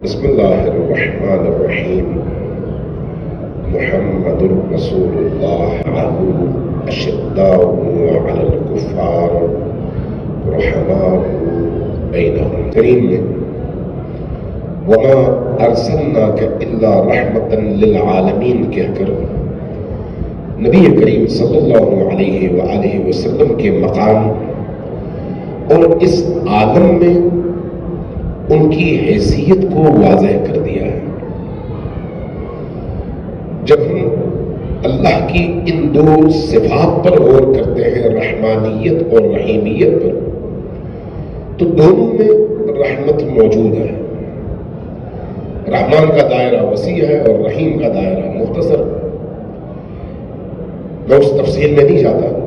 بسم اللہ الرحمن الرحیم محمد رسول اللہ اشداء علی الکفار رحماء بینہم کریم میں وما ارسلناک الا رحمتا للعالمین کہہ کر نبی کریم صلی اللہ علیہ وآلہ وسلم کے مقام اور اس عالم میں ان کی حیثیت کو واضح کر دیا ہے۔ جب ہم اللہ کی ان دو صفات پر غور کرتے ہیں، رحمانیت اور رحیمیت پر، تو دونوں میں رحمت موجود ہے۔ رحمان کا دائرہ وسیع ہے اور رحیم کا دائرہ مختصر۔ میں اس تفصیل میں نہیں جاتا،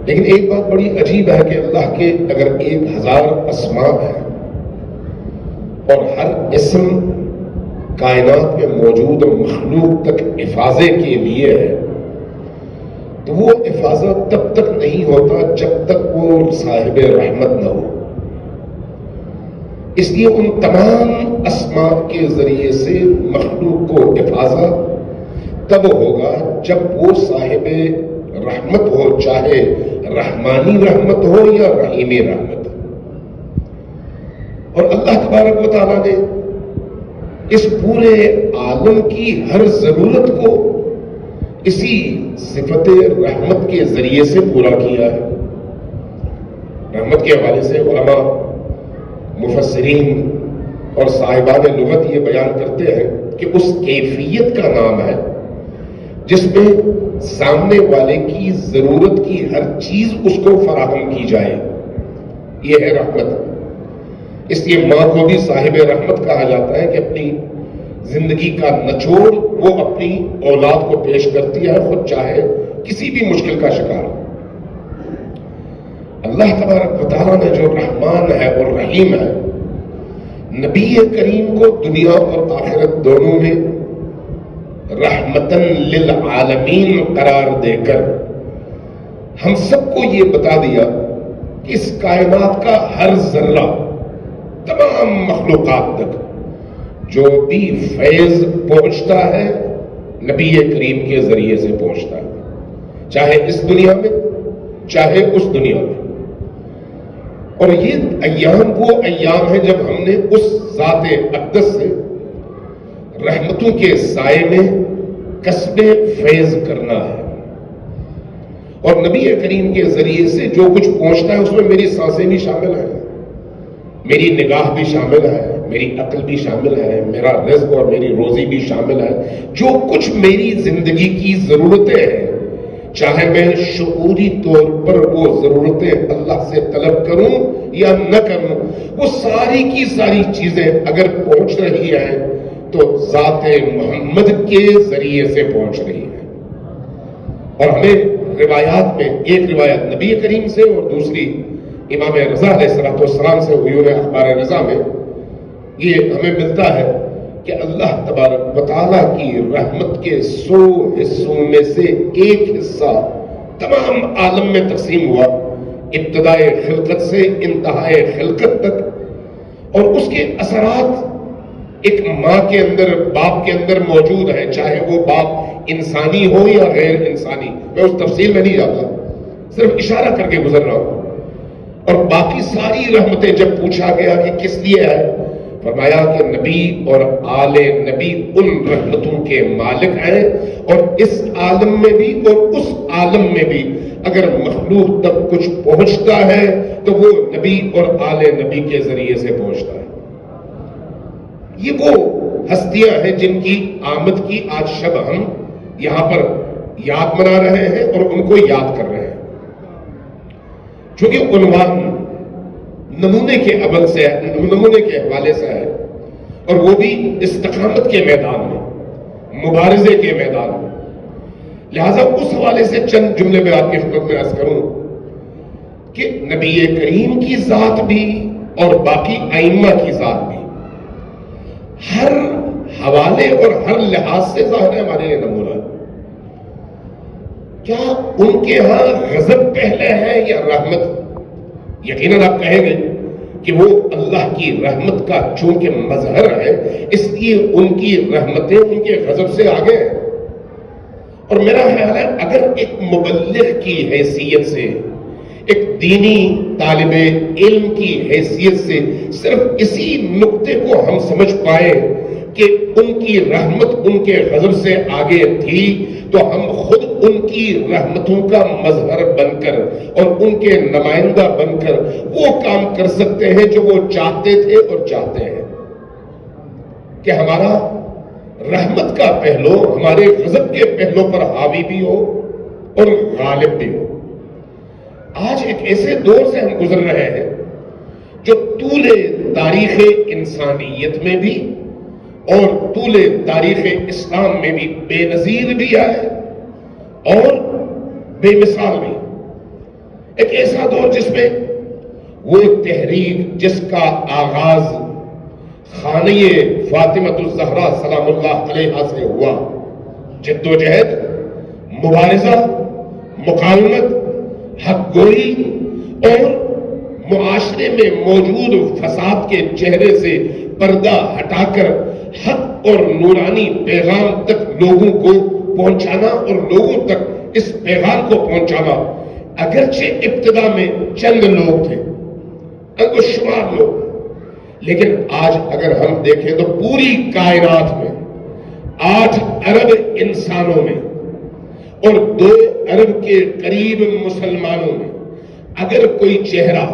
لیکن ایک بات بڑی عجیب ہے کہ اللہ کے اگر 1000 اسماء ہیں اور ہر اسم کائنات میں موجود مخلوق تک افاضے کے لیے ہے، تو وہ افاضہ تب تک نہیں ہوتا جب تک وہ صاحب رحمت نہ ہو۔ اس لیے ان تمام اسماء کے ذریعے سے مخلوق کو افاضہ تب ہوگا جب وہ صاحب رحمت ہو، چاہے رحمانی رحمت ہو یا رحیمی رحمت۔ اور اللہ تبارک و تعالیٰ نے اس پورے عالم کی ہر ضرورت کو اسی صفت رحمت کے ذریعے سے پورا کیا ہے۔ رحمت کے حوالے سے علماء، مفسرین اور صاحبان لغت یہ بیان کرتے ہیں کہ اس کیفیت کا نام ہے جس میں سامنے والے کی ضرورت کی ہر چیز اس کو فراہم کی جائے، یہ ہے رحمت۔ اس لیے ماں کو بھی صاحب رحمت کہا جاتا ہے کہ اپنی زندگی کا نچوڑ وہ اپنی اولاد کو پیش کرتی ہے، خود چاہے کسی بھی مشکل کا شکار۔ اللہ تبارک و تعالیٰ نے جو رحمان ہے اور رحیم ہے، نبی کریم کو دنیا اور آخرت دونوں میں رحمتاً للعالمین قرار دے کر ہم سب کو یہ بتا دیا کہ اس کائنات کا ہر ذرہ، تمام مخلوقات تک جو بھی فیض پہنچتا ہے نبی کریم کے ذریعے سے پہنچتا ہے، چاہے اس دنیا میں چاہے اس دنیا میں۔ اور یہ ایام وہ ایام ہیں جب ہم نے اس ذات اقدس سے رحمتوں کے سائے میں کسب فیض کرنا ہے، اور نبی کریم کے ذریعے سے جو کچھ پہنچتا ہے اس میں میری سانسیں بھی شامل ہیں، میری نگاہ بھی شامل ہے، میری عقل بھی شامل ہے، میرا رزق اور میری روزی بھی شامل ہے۔ جو کچھ میری زندگی کی ضرورتیں ہیں، چاہے میں شعوری طور پر وہ ضرورتیں اللہ سے طلب کروں یا نہ کروں، وہ ساری کی ساری چیزیں اگر پہنچ رہی ہیں تو ذات محمد کے ذریعے سے پہنچ رہی ہے۔ اور ہمیں روایات میں ایک روایت نبی کریم سے اور دوسری امام رضا علیہ السلام سے عیون اخبار رضا میں یہ ہمیں ملتا ہے کہ اللہ تبارک و تعالیٰ کی رحمت کے 100 حصوں میں سے ایک حصہ تمام عالم میں تقسیم ہوا، ابتدائے خلقت سے انتہائے خلقت تک، اور اس کے اثرات ایک ماں کے اندر، باپ کے اندر موجود ہے، چاہے وہ باپ انسانی ہو یا غیر انسانی۔ میں اس تفصیل میں نہیں جاتا، صرف اشارہ کر کے گزر رہا ہوں۔ اور باقی ساری رحمتیں جب پوچھا گیا کہ کس لیے ہے، فرمایا کہ نبی اور آل نبی ان رحمتوں کے مالک ہیں، اور اس عالم میں بھی اور اس عالم میں بھی اگر مخلوق تک کچھ پہنچتا ہے تو وہ نبی اور آل نبی کے ذریعے سے پہنچتا ہے۔ یہ وہ ہستیاں ہیں جن کی آمد کی آج شب ہم یہاں پر یاد منا رہے ہیں اور ان کو یاد کر رہے ہیں، چونکہ عنوان نمونے کے عمل سے، نمونے کے حوالے سے ہے، اور وہ بھی استقامت کے میدان میں، مبارزے کے میدان میں۔ لہذا اس حوالے سے چند جملے میں آپ کی خدمت میں عرض کروں کہ نبی کریم کی ذات بھی اور باقی ائمہ کی ذات بھی ہر حوالے اور ہر لحاظ سے ظاہر ہے ہمارے لیے نمونہ۔ کیا ان کے ہاں غضب پہلے ہے یا رحمت؟ یقیناً آپ کہیں گے کہ وہ اللہ اللہ کی رحمت کا چونکہ مظہر ہے، اس لیے ان کی رحمتیں ان کے غضب سے آگے ہیں۔ اور میرا خیال ہے اگر ایک مبلغ کی حیثیت سے، ایک دینی طالب علم کی حیثیت سے صرف اسی نقطے کو ہم سمجھ پائے کہ ان کی رحمت ان کے غضب سے آگے تھی، تو ہم خود ان کی رحمتوں کا مظہر بن کر اور ان کے نمائندہ بن کر وہ کام کر سکتے ہیں جو وہ چاہتے تھے اور چاہتے ہیں، کہ ہمارا رحمت کا پہلو ہمارے غضب کے پہلو پر حاوی بھی ہو اور غالب بھی ہو۔ آج ایک ایسے دور سے ہم گزر رہے ہیں جو طول تاریخ انسانیت میں بھی اور طول تاریخ اسلام میں بھی بے نظیر بھی ہے اور بے مثال بھی۔ ایک ایسا دور جس میں وہ تحریک جس کا آغاز خانہ فاطمۃ الزہرا سلام اللہ علیہا سے ہوا، جد و جہد، مبارزہ، مقاومت، حق گوئی اور معاشرے میں موجود فساد کے چہرے سے پردہ ہٹا کر حق اور نورانی پیغام تک لوگوں کو پہنچانا اور لوگوں تک اس پیغام کو پہنچانا، اگرچہ ابتدا میں چند لوگ تھے، انگشت شمار لوگ، لیکن آج اگر ہم دیکھیں تو پوری کائنات میں 8 ارب انسانوں میں اور 2 ارب کے قریب مسلمانوں میں اگر کوئی چہرہ،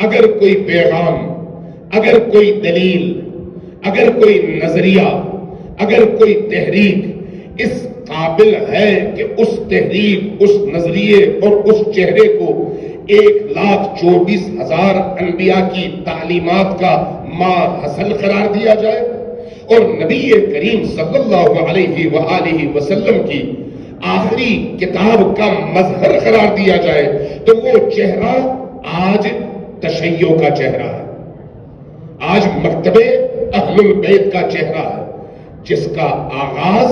اگر کوئی پیغام، اگر کوئی دلیل، اگر کوئی نظریہ، اگر کوئی تحریک اس قابل ہے کہ اس تحریک، اس نظریے اور اس چہرے کو 1,24,000 انبیاء کی تعلیمات کا ماں حسن قرار دیا جائے اور نبی کریم صلی اللہ علیہ وآلہ وسلم کی آخری کتاب کا مظہر قرار دیا جائے، تو وہ چہرہ آج تشیع کا چہرہ ہے، آج مکتب اہل البیت کا چہرہ ہے، جس کا آغاز،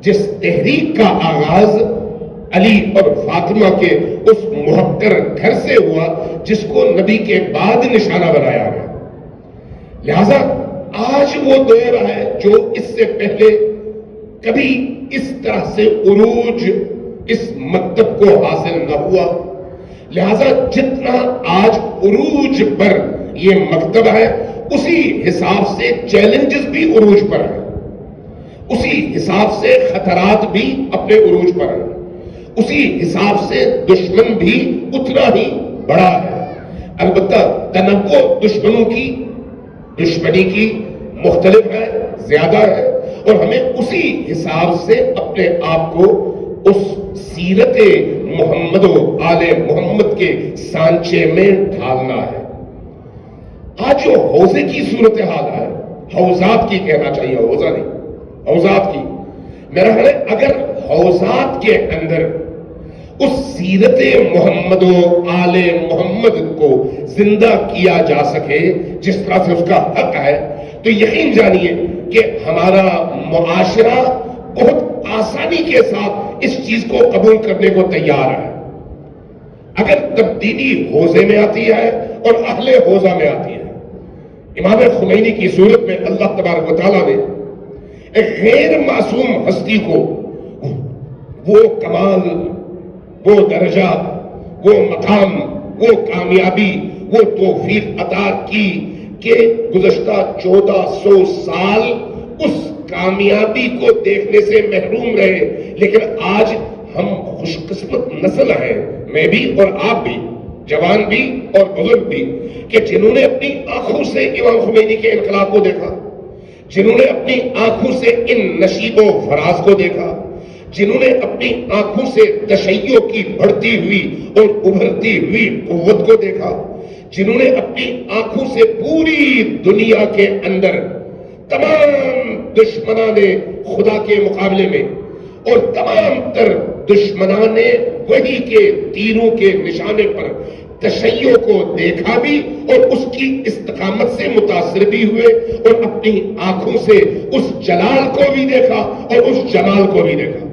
جس تحریک کا آغاز علی اور فاطمہ کے اس محقر گھر سے ہوا جس کو نبی کے بعد نشانہ بنایا گیا۔ لہذا آج وہ دور ہے جو اس سے پہلے کبھی اس طرح سے عروج اس مکتب کو حاصل نہ ہوا، لہذا جتنا آج عروج پر یہ مکتب ہے اسی حساب سے چیلنجز بھی عروج پر ہیں، اسی حساب سے خطرات بھی اپنے عروج پر ہیں، اسی حساب سے دشمن بھی اتنا ہی بڑا ہے۔ البتہ تنوع دشمنوں کی، دشمنی کی مختلف ہے، زیادہ ہے، اور ہمیں اسی حساب سے اپنے آپ کو اس سیرت محمد و آل محمد کے سانچے میں ڈھالنا ہے۔ آج جو حوضے کی صورتحال ہے، حوضات کی کہنا چاہیے، حوضہ نہیں، حوضات کی، میرا خیال ہے اگر حوضات کے اندر اس سیرت محمد و آل محمد کو زندہ کیا جا سکے جس طرح سے اس کا حق ہے، تو یقین جانیے کہ ہمارا معاشرہ بہت آسانی کے ساتھ اس چیز کو قبول کرنے کو تیار ہے۔ اگر تبدیلی حوضے میں آتی ہے اور اہل حوضہ میں آتی ہے، امام خمینی کی صورت میں اللہ تبارک و تعالیٰ نے ایک غیر معصوم ہستی کو وہ کمال، وہ درجہ، وہ مقام، وہ کامیابی، وہ توفیق عطا کی کہ گزشتہ 1400 سال اس کامیابی کو دیکھنے سے محروم رہے، لیکن آج ہم خوش قسمت نسل ہیں، میں بھی اور آپ بھی، جوان بھی اور بزرگ بھی، کہ جنہوں نے اپنی آنکھوں سے امام خمینی کے انقلاب کو دیکھا، جنہوں نے اپنی آنکھوں سے ان نشیب و فراز کو دیکھا، جنہوں نے اپنی آنکھوں سے تشیع کی بڑھتی ہوئی اور ابھرتی ہوئی قوت کو دیکھا، جنہوں نے اپنی آنکھوں سے پوری دنیا کے اندر تمام دشمنان خدا کے مقابلے میں اور تمام تر دشمنان وحی کے تیروں کے نشانے پر تشیع کو دیکھا بھی اور اس کی استقامت سے متاثر بھی ہوئے اور اپنی آنکھوں سے اس جلال کو بھی دیکھا اور اس جمال کو بھی دیکھا۔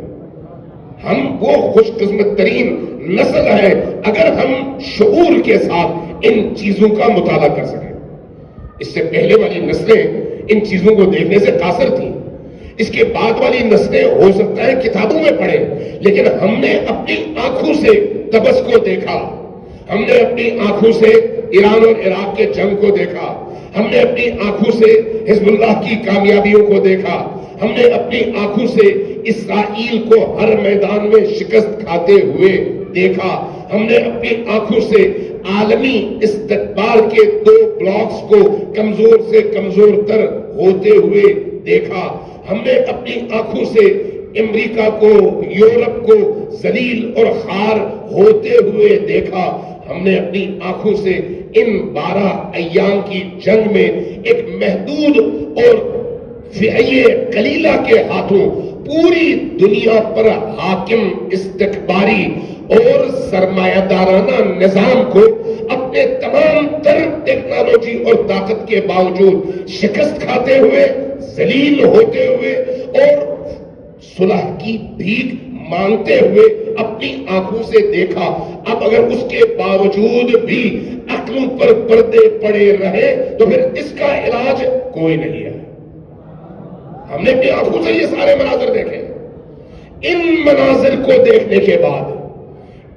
ہم وہ خوش قسمت ترین نسل ہے اگر ہم شعور کے ساتھ ان چیزوں کا مطالعہ کر سکیں۔ اس سے پہلے والی نسلیں ان چیزوں کو دیکھنے سے قاصر تھیں. اس کے بعد والی نسلیں ہو سکتا ہے کتابوں میں پڑھیں، لیکن ہم نے اپنی آنکھوں سے تبس کو دیکھا، ہم نے اپنی آنکھوں سے ایران اور عراق کے جنگ کو دیکھا، ہم نے اپنی آنکھوں سے حزب اللہ کی کامیابیوں کو دیکھا، ہم نے اپنی آنکھوں سے اسرائیل کو ہر میدان میں شکست کھاتے ہوئے دیکھا، ہم نے اپنی آنکھوں سے عالمی استقبال کے 2 بلاکس کو کمزور سے کمزور تر ہوتے ہوئے دیکھا، ہم نے اپنی آنکھوں سے امریکہ کو، یورپ کو ذلیل اور خوار ہوتے ہوئے دیکھا، ہم نے اپنی آنکھوں سے ان 12 ایام کی جنگ میں ایک محدود اور فئیہ قلیلہ کے ہاتھوں پوری دنیا پر حاکم استکباری اور سرمایہ دارانہ نظام کو اپنے تمام تر ٹیکنالوجی اور طاقت کے باوجود شکست کھاتے ہوئے، ذلیل ہوتے ہوئے اور صلح کی بھیک مانگتے ہوئے اپنی آنکھوں سے دیکھا. اب اگر اس کے باوجود بھی عقلوں پر پردے پڑے رہے تو پھر اس کا علاج کوئی نہیں ہے. ہم نے اپنی آنکھوں سے یہ سارے مناظر دیکھے. ان مناظر کو دیکھنے کے بعد،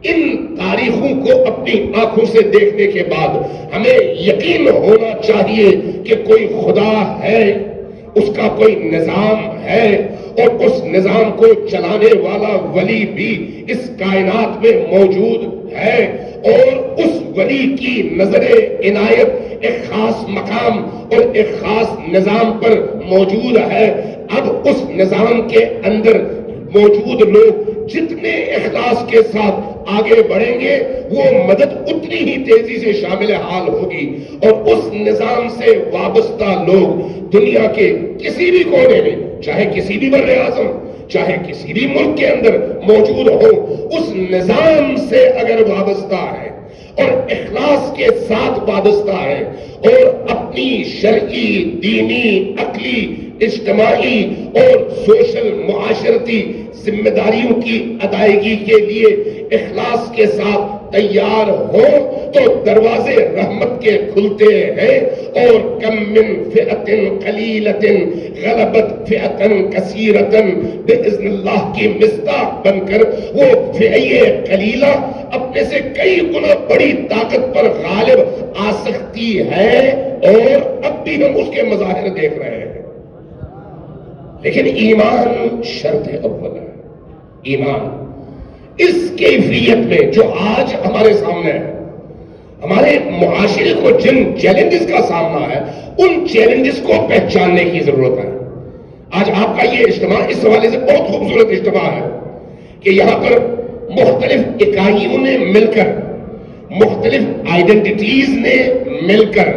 ان تاریخوں کو اپنی آنکھوں سے دیکھنے کے بعد ہمیں یقین ہونا چاہیے کہ کوئی خدا ہے، اس کا کوئی نظام ہے، اور اس نظام کو چلانے والا ولی بھی اس کائنات میں موجود ہے، اور اس ولی کی نظر عنایت ایک خاص مقام اور ایک خاص نظام پر موجود ہے. اب اس نظام کے اندر موجود لوگ جتنے اخلاص کے ساتھ آگے بڑھیں گے وہ مدد اتنی ہی تیزی سے شامل حال ہوگی، اور اس نظام سے وابستہ لوگ دنیا کے کسی بھی کونے میں، چاہے کسی بھی بر اعظم، چاہے کسی بھی ملک کے اندر موجود ہو، اس نظام سے اگر وابستہ ہے اور اخلاص کے ساتھ وابستہ ہے اور اپنی شرعی، دینی، عقلی، اجتماعی اور سوشل معاشرتی ذمہ داریوں کی ادائیگی کے لیے اخلاص کے ساتھ تیار ہو تو دروازے رحمت کے کھلتے ہیں، اور کم من فئۃ قلیلۃ غلبت فئۃ کثیرۃ باذن اللہ کی مصداق بن کر وہ فئیہ قلیلہ اپنے سے کئی گنا بڑی طاقت پر غالب آ سکتی ہے، اور اب بھی ہم اس کے مظاہر دیکھ رہے ہیں. لیکن ایمان شرط اول ہے. ایمان اس کیفیت میں جو آج ہمارے سامنے ہے، ہمارے معاشرے کو جن چیلنجز کا سامنا ہے ان چیلنجز کو پہچاننے کی ضرورت ہے. آج آپ کا یہ اجتماع اس حوالے سے بہت خوبصورت اجتماع ہے کہ یہاں پر مختلف اکائیوں نے مل کر، مختلف آئیڈینٹیٹیز نے مل کر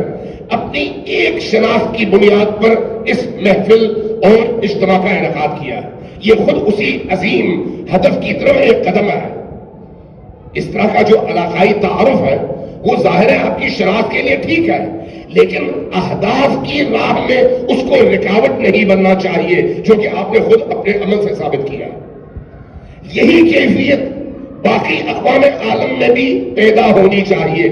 اپنی ایک شناخت کی بنیاد پر اس محفل اور اجتماع کا انعقاد کیا. یہ خود اسی عظیم ہدف کی طرف ایک قدم ہے. اس طرح کا جو علاقائی تعارف ہے وہ ظاہر ہے آپ کی شناخت کے لیے ٹھیک ہے، لیکن اہداف کی راہ میں اس کو رکاوٹ نہیں بننا چاہیے، جو کہ آپ نے خود اپنے عمل سے ثابت کیا. یہی کیفیت باقی اقوام عالم میں بھی پیدا ہونی چاہیے،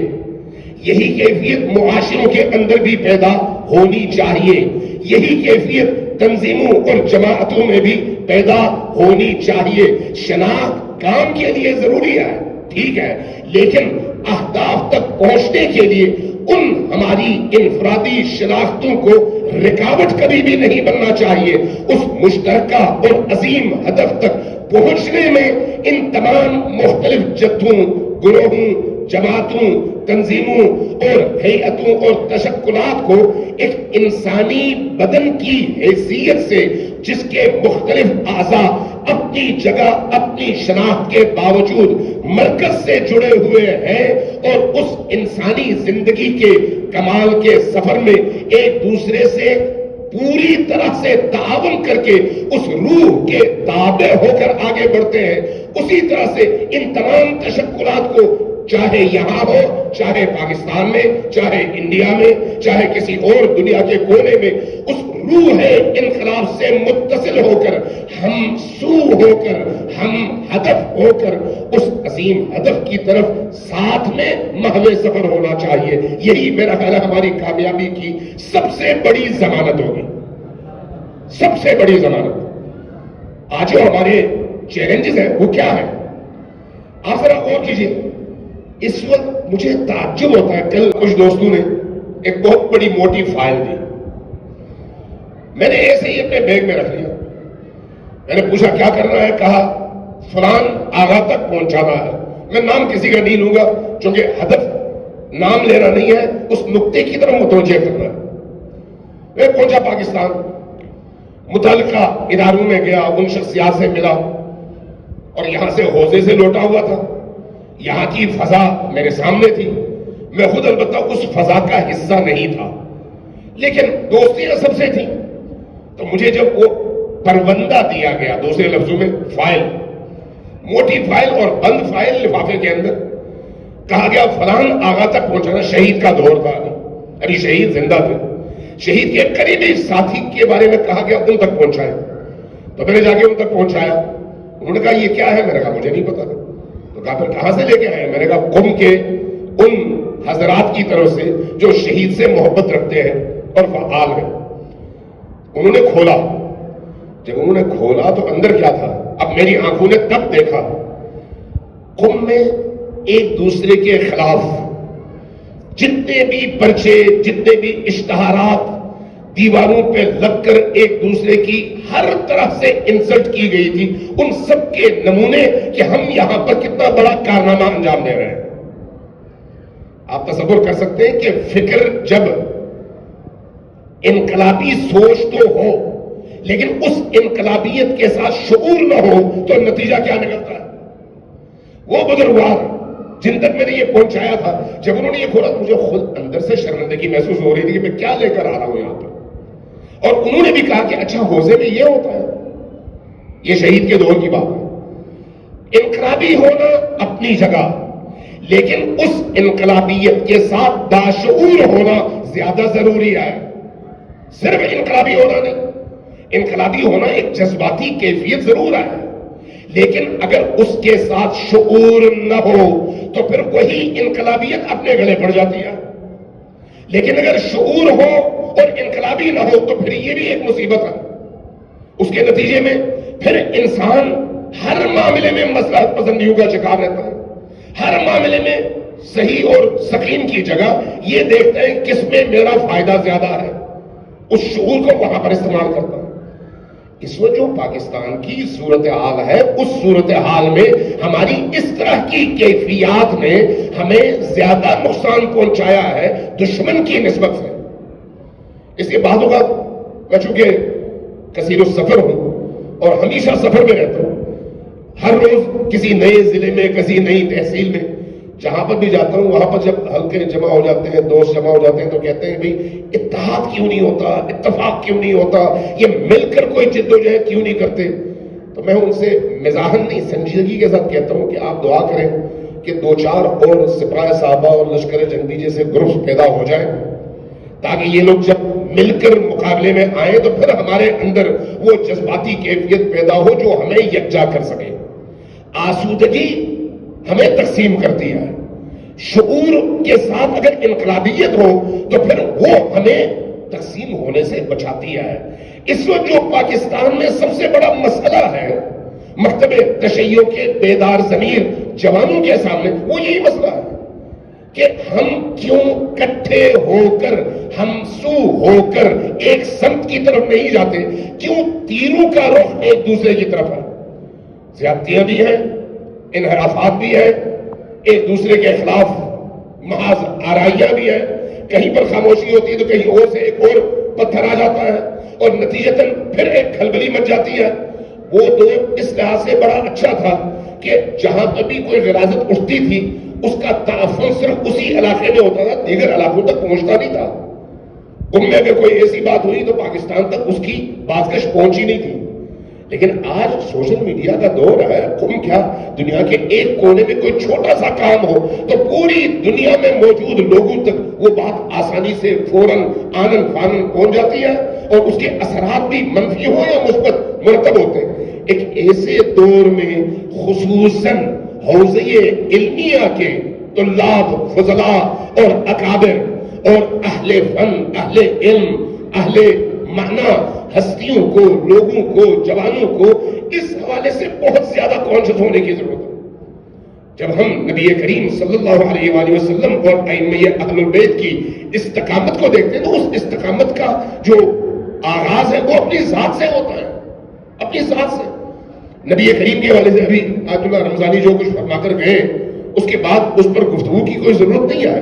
یہی کیفیت معاشروں کے اندر بھی پیدا ہونی چاہیے، یہی کیفیت تنظیموں اور جماعتوں میں بھی پیدا ہونی چاہیے. شناخت کام کے لیے ضروری ہے، ٹھیک ہے، لیکن اہداف تک پہنچنے کے لیے ان ہماری انفرادی شناختوں کو رکاوٹ کبھی بھی نہیں بننا چاہیے. اس مشترکہ اور عظیم ہدف تک پہنچنے میں ان تمام مختلف جتھوں، گروہوں، جماعتوں، تنظیموں اور ہیئتوں اور تشکلات کو ایک انسانی بدن کی حیثیت سے، جس کے مختلف اعضاء اپنی جگہ، اپنی شناخت کے باوجود مرکز سے جڑے ہوئے ہیں، اور اس انسانی زندگی کے کمال کے سفر میں ایک دوسرے سے پوری طرح سے تعاون کر کے اس روح کے تابع ہو کر آگے بڑھتے ہیں. اسی طرح سے ان تمام تشکلات کو چاہے یہاں ہو، چاہے پاکستان میں، چاہے انڈیا میں، چاہے کسی اور دنیا کے کونے میں، اس روح انقلاب سے متصل ہو کر، ہم سو ہو کر، ہم ہدف ہو کر اس عظیم ہدف کی طرف ساتھ میں محو سفر ہونا چاہیے۔ یہی میرا خیال ہے ہماری کامیابی کی سب سے بڑی ضمانت ہوگی، سب سے بڑی ضمانت۔ آج جو ہمارے چیلنجز ہیں وہ کیا ہے؟ آپ ذرا غور کیجیے۔ اس وقت مجھے تعجب ہوتا ہے، کل کچھ دوستوں نے ایک بہت بڑی موٹی فائل دی، میں نے ایسے ہی اپنے بیگ میں رکھ لیا۔ میں نے پوچھا کیا کرنا ہے؟ کہا فلان آغا تک پہنچانا ہے۔ میں نام کسی کا نہیں لوں گا چونکہ ہدف نام لینا نہیں ہے، اس نقطے کی طرف متوجہ کرنا ہے۔ میں پہنچا پاکستان، متعلقہ اداروں میں گیا، ان شخصیات سے ملا، اور یہاں سے حوضے سے لوٹا ہوا تھا، یہاں کی فضا میرے سامنے تھی، میں خود البتہ اس فضا کا حصہ نہیں تھا، لیکن دوستیاں سب سے تھیں۔ تو مجھے جب وہ پروندہ دیا گیا، دوسرے لفظوں میں فائل، موٹی فائل اور بند فائل لفافے کے اندر، کہا گیا فلان آغا تک پہنچانا، شہید کا دور تھا، ابھی شہید زندہ تھے، شہید کے قریبی ساتھی کے بارے میں کہا گیا ان تک پہنچائے۔ تو میں نے جا کے ان تک پہنچایا، انہوں نے کہا یہ کیا ہے؟ میں نے کہا مجھے نہیں پتا۔ تو کہا پھر کہاں سے لے کے آئے؟ میں نے کہا قم کے ان حضرات کی طرف سے جو شہید سے محبت رکھتے ہیں اور فعال ہیں۔ انہوں نے کھولا، جب انہوں نے کھولا تو اندر کیا تھا؟ اب میری آنکھوں نے تب دیکھا، قم میں ایک دوسرے کے خلاف جتنے بھی پرچے، جتنے بھی اشتہارات دیواروں پہ لگ کر ایک دوسرے کی ہر طرح سے انسلٹ کی گئی تھی، ان سب کے نمونے کہ ہم یہاں پر کتنا بڑا کارنامہ انجام دے رہے ہیں۔ آپ تصور کر سکتے ہیں کہ فکر جب انقلابی سوچ تو ہو لیکن اس انقلابیت کے ساتھ شعور نہ ہو تو نتیجہ کیا نکلتا ہے؟ وہ بزرگوار جن تک میں نے یہ پہنچایا تھا، جب انہوں نے یہ کھولا تو مجھے خود اندر سے شرمندگی محسوس ہو رہی تھی کہ میں کیا لے کر آ رہا ہوں یہاں پر۔ اور انہوں نے بھی کہا کہ اچھا حوضے میں یہ ہوتا ہے، یہ شہید کے دور کی بات ہے۔ انقلابی ہونا اپنی جگہ، لیکن اس انقلابیت کے ساتھ باشعور ہونا زیادہ ضروری ہے۔ صرف انقلابی ہونا نہیں، انقلابی ہونا ایک جذباتی کیفیت ضرور ہے، لیکن اگر اس کے ساتھ شعور نہ ہو تو پھر وہی انقلابیت اپنے گلے پڑ جاتی ہے۔ لیکن اگر شعور ہو اور انقلابی نہ ہو تو پھر یہ بھی ایک مصیبت ہے۔ اس کے نتیجے میں پھر انسان ہر معاملے میں مصلحت پسندیوں کا شکار رہتا ہے، ہر معاملے میں صحیح اور سقیم کی جگہ یہ دیکھتا ہے کس میں میرا فائدہ زیادہ ہے، اس شعور کو وہاں پر استعمال کرتا ہے۔ اس وقت جو پاکستان کی صورتحال ہے، اس صورتحال میں ہماری اس طرح کی کیفیات نے ہمیں زیادہ نقصان پہنچایا ہے دشمن کی نسبت سے۔ اس کے بعد اوقات میں چونکہ کثیر السفر ہوں اور ہمیشہ سفر میں رہتا ہوں، ہر روز کسی نئے ضلع میں، کسی نئی تحصیل میں، جہاں پر بھی جاتا ہوں وہاں پر جب حلقے جمع ہو جاتے ہیں، دوست جمع ہو جاتے ہیں تو کہتے ہیں بھئی اتحاد کیوں نہیں ہوتا، اتفاق کیوں نہیں ہوتا، یہ مل کر کوئی جد و جہد کیوں نہیں کرتے؟ تو میں ان سے مزاحن نہیں سنجیدگی کے ساتھ کہتا ہوں کہ آپ دعا کریں کہ 2-4 اور سپاہ صحابہ اور لشکر جنگی جیسے گروپس پیدا ہو جائیں، تاکہ یہ لوگ جب مل کر مقابلے میں آئیں تو پھر ہمارے اندر وہ جذباتی کیفیت پیدا ہو جو ہمیں یکجا کر سکے۔ آسودگی ہمیں تقسیم کرتی ہے، شعور کے ساتھ اگر انقلابیت ہو تو پھر وہ ہمیں تقسیم ہونے سے بچاتی ہے۔ اس وقت جو پاکستان میں سب سے بڑا مسئلہ ہے مکتب تشیع کے بیدار ضمیر جوانوں کے سامنے، وہ یہی مسئلہ ہے کہ ہم کیوں کٹھے ہو کر، ہم سو ہو کر ایک سمت کی طرف نہیں جاتے، کیوں تیروں کا رخ ایک دوسرے کی طرف ہے؟ زیادتیاں بھی ہیں، انحرافات بھی ہیں، ایک دوسرے کے خلاف محاذ آرائیاں بھی ہیں، کہیں پر خاموشی ہوتی ہے تو کہیں اور سے ایک اور پتھر آ جاتا ہے اور نتیجتاً پھر ایک کھلبلی مچ جاتی ہے۔ وہ دور اس لحاظ سے بڑا اچھا تھا کہ جہاں پر بھی کوئی غراضت اٹھتی تھی اس کا تعفن صرف اسی علاقے میں ہوتا تھا، دیگر علاقوں تک پہنچتا نہیں تھا۔ ان میں اگر کوئی ایسی بات ہوئی تو پاکستان تک اس کی بازگشت پہنچی نہیں تھی، لیکن آج سوشل میڈیا کا دور ہے، تم کیا دنیا کے ایک کونے میں کوئی چھوٹا سا کام ہو تو پوری دنیا میں موجود لوگوں تک وہ بات آسانی سے فوراً آنن فانن پہنچ جاتی ہے، اور اس کے اثرات بھی منفی ہو یا مثبت مرتب ہوتے ہیں۔ ایک ایسے دور میں خصوصاً حوزے علمیہ کے طلاب، فضلاء اور اکابر اور اہل فن، اہل علم، اہل معنی ہستیوں کو، لوگوں کو، جوانوں کو اس حوالے سے بہت زیادہ کانشس ہونے کی ضرورت ہے۔ جب ہم نبی کریم صلی اللہ علیہ وآلہ وسلم اور ائمہ اہل البیت کی استقامت کو دیکھتے ہیں تو اس استقامت کا جو آغاز ہے وہ اپنی ذات سے ہوتا ہے، اپنی ذات سے۔ نبی کریم کے حوالے سے ابھی آیت اللہ رمضانی جو کچھ فرما کر گئے اس کے بعد اس پر گفتگو کی کوئی ضرورت نہیں ہے۔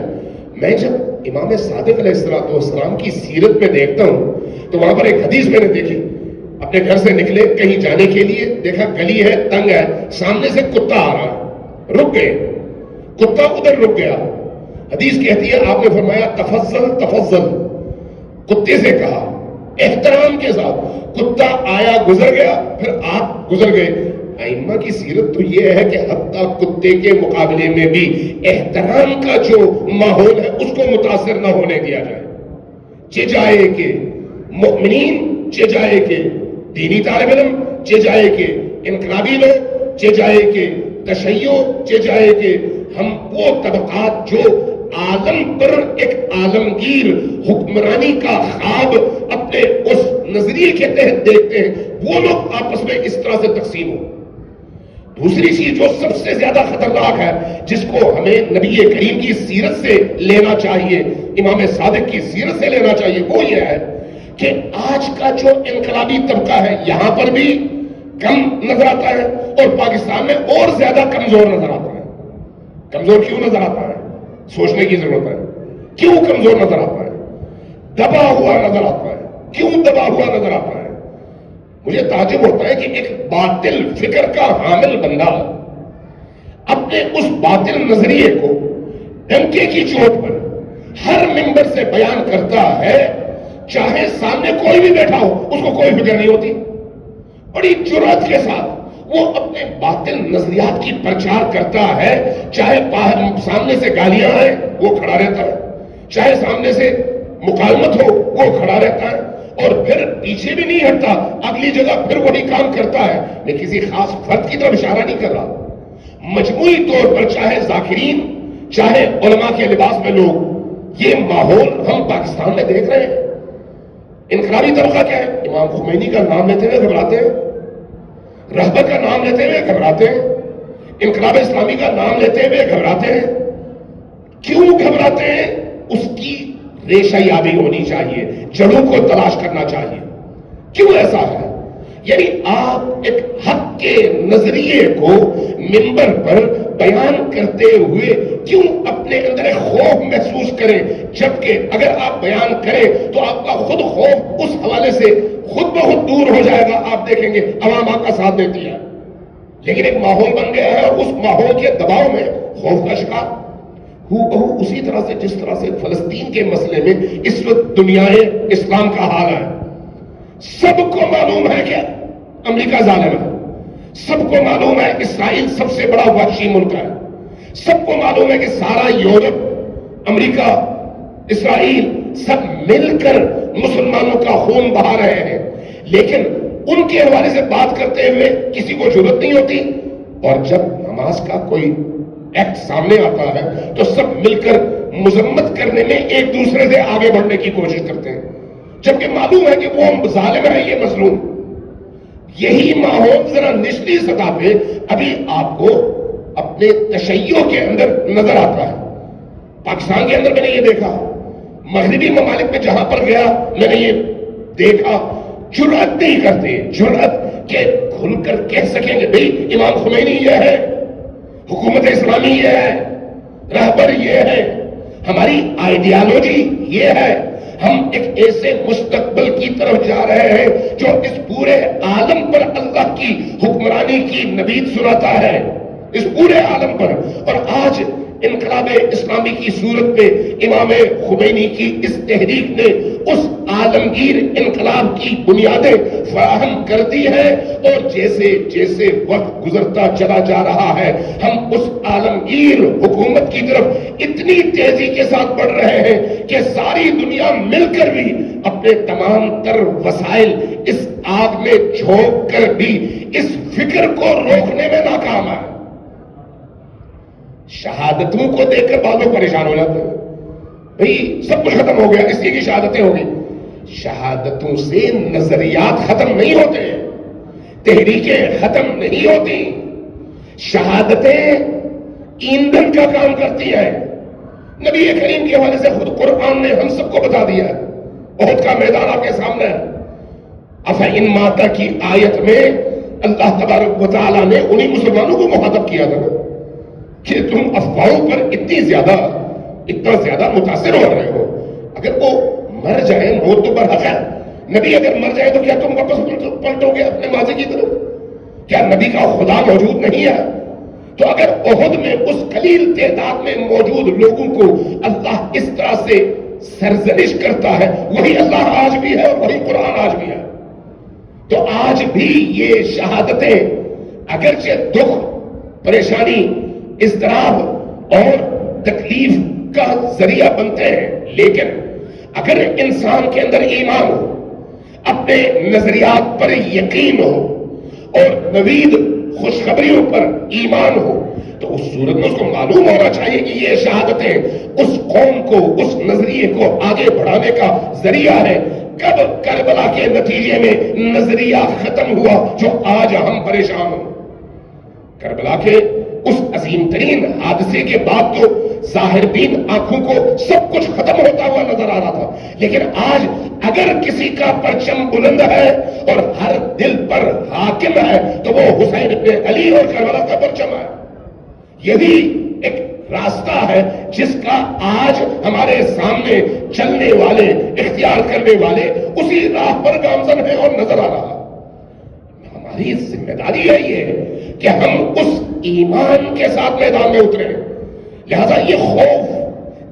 میں جب امام صادق علیہ السلام کی سیرت میں دیکھتا ہوں تو وہاں پر ایک حدیث میں نے دیکھی، اپنے گھر سے نکلے کہیں جانے کے لیے، دیکھا گلی ہے، تنگ ہے، سامنے سے کتا آ رہا ہے، رک گئے، کتا ادھر رک گیا۔ حدیث کہتی ہے آپ نے فرمایا تفضل تفضل، کتے سے کہا احترام کے ساتھ، کتا آیا گزر گیا، پھر آپ گزر گئے۔ ائمہ کی سیرت تو یہ ہے کہ حتیٰ کتے کے مقابلے میں بھی احترام کا جو ماحول ہے اس کو متاثر نہ ہونے دیا جائے، چجائے کہ مؤمنین، چجائے کہ دینی طالب علم، چجائے کہ انقلابی لوگ، چجائے کہ تشیع، چجائے کہ ہم وہ طبقات جو عالم پر ایک عالمگیر حکمرانی کا خواب اپنے اس نظریے کے تحت دیکھتے ہیں، وہ لوگ آپس میں اس طرح سے تقسیم ہو۔ دوسری چیز جو سب سے زیادہ خطرناک ہے، جس کو ہمیں نبی کریم کی سیرت سے لینا چاہیے، امام صادق کی سیرت سے لینا چاہیے، وہ یہ ہے کہ آج کا جو انقلابی طبقہ ہے یہاں پر بھی کم نظر آتا ہے اور پاکستان میں اور زیادہ کمزور نظر آتا ہے۔ کمزور کیوں نظر آتا ہے؟ سوچنے کی ضرورت ہے، کیوں کمزور نظر آتا ہے؟ دبا ہوا نظر آتا ہے، کیوں دبا ہوا نظر آتا ہے؟ مجھے تعجب ہوتا ہے کہ ایک باطل فکر کا حامل بندہ اپنے اس باطل نظریے کو ڈنکے کی چوٹ پر ہر منبر سے بیان کرتا ہے، چاہے سامنے کوئی بھی بیٹھا ہو اس کو کوئی فکر نہیں ہوتی، بڑی جرأت کے ساتھ وہ اپنے باطل نظریات کی پرچار کرتا ہے، چاہے سامنے سے گالیاں آئیں وہ کھڑا رہتا ہے، چاہے سامنے سے مکالمت ہو وہ کھڑا رہتا ہے، اور پھر پیچھے بھی نہیں ہٹتا، اگلی جگہ پھر وہی کام کرتا ہے۔ میں کسی خاص فرد کی طرف اشارہ نہیں کر رہا، مجموعی طور پر چاہے ذاکرین، چاہے علماء کے لباس میں لوگ، یہ ماحول ہم پاکستان میں دیکھ رہے ہیں۔ انقلابی طبقہ کیا ہے؟ امام خمینی کا نام لیتے ہوئے گھبراتے ہیں، رہبر کا نام لیتے ہوئے گھبراتے ہیں، انقلاب اسلامی کا نام لیتے ہوئے گھبراتے ہیں۔ کیوں گھبراتے ہیں؟ اس کی ریشہ یابی ہونی چاہیے، جڑوں کو تلاش کرنا چاہیے۔ کیوں ایسا ہے؟ یعنی آپ ایک حق کے نظریے کو منبر پر بیان کرتے ہوئے کیوں اپنے اندر ایک خوف محسوس کریں، جبکہ اگر آپ بیان کریں تو آپ کا خود خوف اس حوالے سے خود بہت دور ہو جائے گا۔ آپ دیکھیں گے عوام آپ کا ساتھ دیتی ہے، لیکن ایک ماحول بن گیا ہے اور اس ماحول کے دباؤ میں خوف کا شکار بہو اسی طرح سے جس طرح سے فلسطین کے مسئلے میں اس وقت دنیا اسلام کا حال ہے۔ سب کو معلوم ہے کہ امریکہ ظالم ہے، سب کو معلوم ہے اسرائیل سب سے بڑا وحشی ملک ہے، سب کو معلوم ہے کہ سارا یورپ، امریکہ، اسرائیل سب مل کر مسلمانوں کا خون بہا رہے ہیں، لیکن ان کے حوالے سے بات کرتے ہوئے کسی کو ضرورت نہیں ہوتی، اور جب حماس کا کوئی ایکٹ سامنے آتا ہے تو سب مل کر مذمت کرنے میں ایک دوسرے سے آگے بڑھنے کی کوشش کرتے ہیں، جبکہ معلوم ہے کہ وہ ظالم ہے، یہ مظلوم۔ یہی ماحول ذرا نچلی سطح پہ ابھی آپ کو اپنے تشیع کے اندر نظر آتا ہے۔ پاکستان کے اندر میں نے یہ دیکھا، مغربی ممالک میں جہاں پر گیا میں نے یہ دیکھا، جرأت نہیں کرتے، جرأت کہ کھل کر کہہ سکیں گے بھئی امام خمینی یہ ہے، حکومت اسلامی یہ ہے، رہبر یہ ہے، ہماری آئیڈیالوجی یہ ہے، ہم ایک ایسے مستقبل کی طرف جا رہے ہیں جو اس پورے عالم پر اللہ کی حکمرانی کی نوید سناتا ہے، اس پورے عالم پر۔ اور آج انقلاب اسلامی کی صورت میں امام خمینی کی اس تحریک نے اس عالمگیر انقلاب کی بنیادیں فراہم کر دی ہیں، اور جیسے جیسے وقت گزرتا چلا جا رہا ہے ہم اس عالمگیر حکومت کی طرف اتنی تیزی کے ساتھ بڑھ رہے ہیں کہ ساری دنیا مل کر بھی اپنے تمام تر وسائل اس آگ میں جھونک کر بھی اس فکر کو روکنے میں ناکام ہے۔ شہادتوں کو دیکھ کر بعض لوگ پریشان ہو جاتے ہیں، بھئی سب کچھ ختم ہو گیا، اس لیے کی شہادتیں ہوگی۔ شہادتوں سے نظریات ختم نہیں ہوتے، تحریکیں ختم نہیں ہوتی، شہادتیں ایندھن کا کام کرتی ہیں۔ نبی کریم کے حوالے سے خود قرآن نے ہم سب کو بتا دیا ہے، احد کا میدان آپ کے سامنے ہے۔ افإن مات کی آیت میں اللہ تبارک و تعالیٰ نے انہی مسلمانوں کو مخاطب کیا تھا کہ تم افواہوں پر اتنا زیادہ متاثر ہو رہے ہو، اگر وہ مر جائیں موت تو برحق ہے، نبی اگر مر جائے تو کیا تم واپس پلٹو گے اپنے ماضی کی طرف؟ کیا نبی کا خدا موجود نہیں ہے؟ تو اگر احد میں اس قلیل تعداد میں موجود لوگوں کو اللہ اس طرح سے سرزنش کرتا ہے، وہی اللہ آج بھی ہے اور وہی قرآن آج بھی ہے۔ تو آج بھی یہ شہادتیں اگرچہ دکھ، پریشانی، اضطراب اور تکلیف کا ذریعہ بنتے ہیں، لیکن اگر انسان کے اندر ایمان ہو، اپنے نظریات پر یقین ہو اور نوید خوشخبریوں پر ایمان ہو، تو اس صورت میں اس کو معلوم ہونا چاہیے کہ یہ شہادتیں اس قوم کو، اس نظریے کو آگے بڑھانے کا ذریعہ ہے۔ کب کربلا کے نتیجے میں نظریہ ختم ہوا جو آج ہم پریشان ہوں؟ کربلا کے اس عظیم ترین حادثے کے بعد تو ظاہر بین آنکھوں کو سب کچھ ختم ہوتا ہوا نظر آ رہا تھا، لیکن آج اگر کسی کا پرچم بلند ہے اور ہر دل پر حاکم ہے تو وہ حسین ابن علی اور کربلا کا پرچم ہے۔ یہی ایک راستہ ہے جس کا آج ہمارے سامنے چلنے والے، اختیار کرنے والے اسی راہ پر گامزن ہیں اور نظر آ رہا ہے۔ ہماری ذمہ داری ہے یہ کہ ہم اس ایمان کے ساتھ میدان میں اتریں۔ لہذا یہ خوف،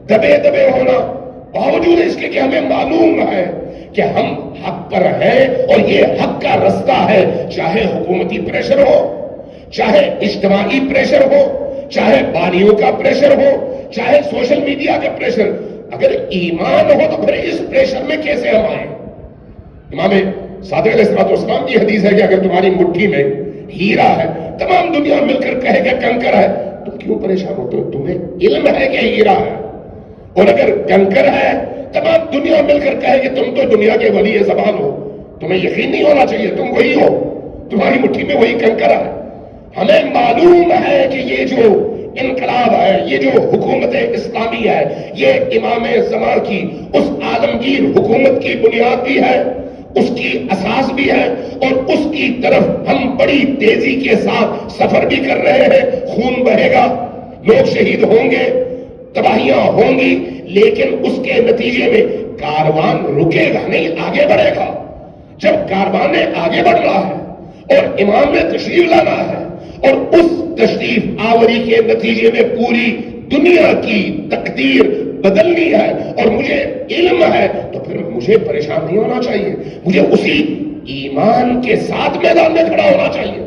دبے دبے ہونا، باوجود اس کے کہ ہمیں معلوم ہے کہ ہم حق پر ہیں اور یہ حق کا رستہ ہے، چاہے حکومتی پریشر ہو، چاہے اجتماعی پریشر ہو، چاہے بانیوں کا پریشر ہو، چاہے سوشل میڈیا کا پریشر، اگر ایمان ہو تو پھر اس پریشر میں کیسے ہم آئیں؟ امام صادق علیہ السلام کی حدیث ہے کہ اگر تمہاری مٹھی میں ہیرا ہے، تمام دنیا مل کر کہے کہ کنکر ہے، تم کیوں پریشان ہوتے ہو؟ تمہیں علم ہے کہ ہیرا ہے، اور اگر کنکر ہے تمام دنیا مل کر کہے کہ تم تو دنیا کے ولی زبان ہو، تمہیں یقین نہیں ہونا چاہیے تم وہی ہو، تمہاری مٹھی میں وہی کنکر ہے۔ ہمیں معلوم ہے کہ یہ جو انقلاب ہے، یہ جو حکومت اسلامی ہے، یہ امام زمان کی اس عالمگیر حکومت کی بنیاد بھی ہے، اس کی اساس بھی ہے، اور اس کی طرف ہم بڑی تیزی کے ساتھ سفر بھی کر رہے ہیں۔ خون بہے گا، لوگ شہید ہوں گے، تباہیاں ہوں گی، لیکن اس کے نتیجے میں کاروان رکے گا نہیں، آگے بڑھے گا۔ جب کاروان نے آگے بڑھنا ہے اور امام نے تشریف لانا ہے اور اس تشریف آوری کے نتیجے میں پوری دنیا کی تقدیر بدلنی ہے اور مجھے علم ہے، تو پھر مجھے پریشان نہیں ہونا چاہیے، مجھے اسی ایمان کے ساتھ میدان میں کھڑا ہونا چاہیے۔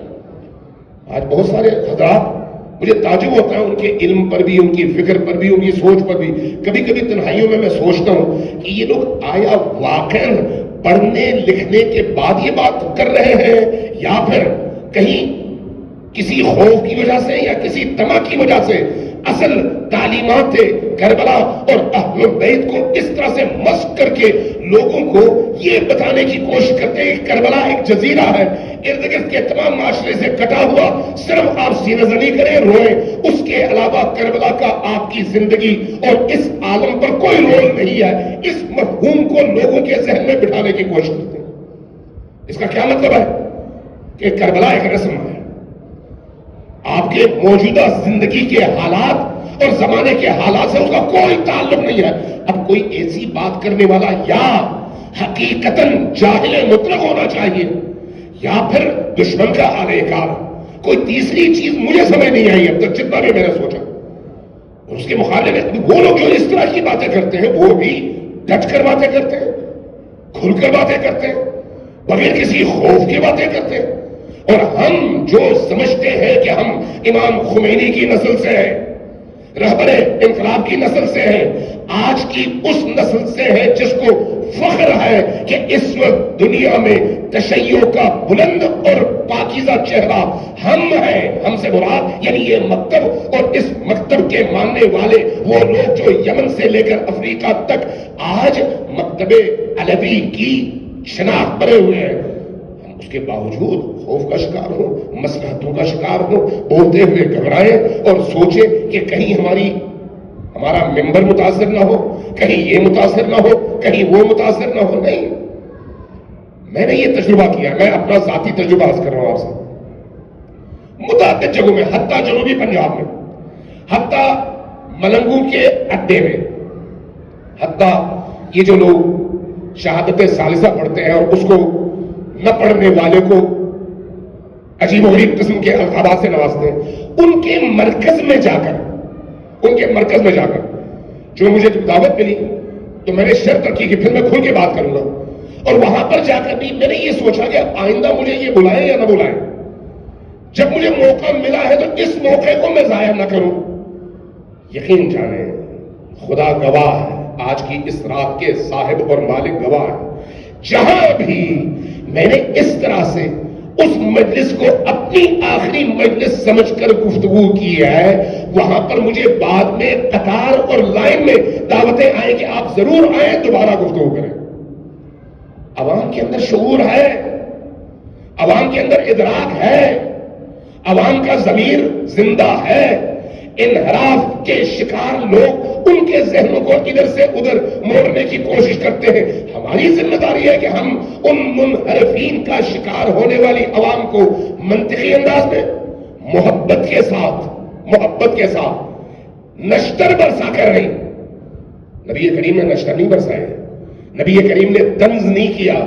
آج بہت سارے حضرات، مجھے تعجب ہوتا ہے ان کے علم پر بھی، ان کی فکر پر بھی، ان کی سوچ پر بھی۔ کبھی کبھی تنہائیوں میں سوچتا ہوں کہ یہ لوگ آیا واقعاً پڑھنے لکھنے کے بعد یہ بات کر رہے ہیں، یا پھر کہیں کسی خوف کی وجہ سے یا کسی طمع کی وجہ سے اصل تعلیمات کربلا اور اہل بیت کو اس طرح سے مسخ کر کے لوگوں کو یہ بتانے کی کوشش کرتے ہیں کہ کربلا ایک جزیرہ ہے، ارد گرد کے تمام معاشرے سے کٹا ہوا، صرف آپ سینہ زنی کریں، روئیں، اس کے علاوہ کربلا کا آپ کی زندگی اور اس عالم پر کوئی رول نہیں ہے۔ اس مفہوم کو لوگوں کے ذہن میں بٹھانے کی کوشش کرتے ہیں۔ اس کا کیا مطلب ہے؟ کہ کربلا ایک رسم ہے، آپ کے موجودہ زندگی کے حالات اور زمانے کے حالات سے اس کا کوئی تعلق نہیں ہے۔ اب کوئی ایسی بات کرنے والا یا حقیقتاً جاہل مطلق ہونا چاہیے یا پھر دشمن کا آلے کار۔ کوئی تیسری چیز مجھے سمجھ نہیں آئی اب تک، جتنا بھی میں نے سوچا۔ اور اس کے مقابلے میں وہ لوگ جو اس طرح کی باتیں کرتے ہیں وہ بھی ڈٹ کر باتیں کرتے ہیں، کھل کر باتیں کرتے ہیں، بغیر کسی خوف کی باتیں کرتے ہیں. اور ہم جو سمجھتے ہیں کہ ہم امام خمینی کی نسل سے ہیں، رہبر انقلاب کی نسل سے ہیں، آج کی اس نسل سے ہے جس کو فخر ہے کہ اس وقت دنیا میں تشیع کا بلند اور پاکیزہ چہرہ ہم ہیں. ہم سے مراد یعنی یہ مکتب اور اس مکتب کے ماننے والے وہ لوگ جو یمن سے لے کر افریقہ تک آج مکتب علوی کی شناخت بنے ہوئے ہیں. ہم اس کے باوجود خوف کا شکار ہوں، مصلحتوں کا شکار ہوں، بولتے ہوئے گھبرائیں اور سوچیں کہ کہیں ہمارا ممبر متاثر نہ ہو، کہیں یہ متاثر نہ ہو، کہیں وہ متاثر نہ ہو. نہیں، میں نے یہ تجربہ کیا، میں اپنا ذاتی تجربہ عرض کر رہا ہوں آپ سے. متعدد جگہوں میں، حتیٰ جنوبی پنجاب میں، حتیٰ ملنگو کے اڈے میں، حتیٰ یہ جو لوگ شہادت ثالثہ پڑھتے ہیں اور اس کو نہ پڑھنے والے کو عجیب و غریب قسم کے القابات سے نوازتے ہیں، ان کے مرکز میں جا کر جو مجھے دعوت ملی تو میں نے شرط رکھی کہ پھر میں کھل کے بات کروں گا. اور وہاں پر جا کر بھی میں نے یہ سوچا کہ آئندہ مجھے یہ بلائیں یا نہ بلائیں، جب مجھے موقع ملا ہے تو اس موقع کو میں ضائع نہ کروں. یقین جانیں، خدا گواہ ہے، آج کی اس رات کے صاحب اور مالک گواہ ہے، جہاں بھی میں نے اس طرح سے اس مجلس کو اپنی آخری مجلس سمجھ کر گفتگو کی ہے، وہاں پر مجھے بعد میں قطار اور لائن میں دعوتیں آئیں کہ آپ ضرور آئیں، دوبارہ گفتگو کریں. عوام کے اندر شعور ہے، عوام کے اندر ادراک ہے، عوام کا ضمیر زندہ ہے. انحراف کے شکار لوگ ان کے ذہنوں کو ادھر سے ادھر موڑنے کی کوشش کرتے ہیں. ہماری ذمہ داری ہے کہ ہم ان منحرفین کا شکار ہونے والی عوام کو منطقی انداز میں محبت کے ساتھ نشتر برسا کر رہی. نبی کریم نے نشتر نہیں برسائے، نبی کریم نے طنز نہیں کیا،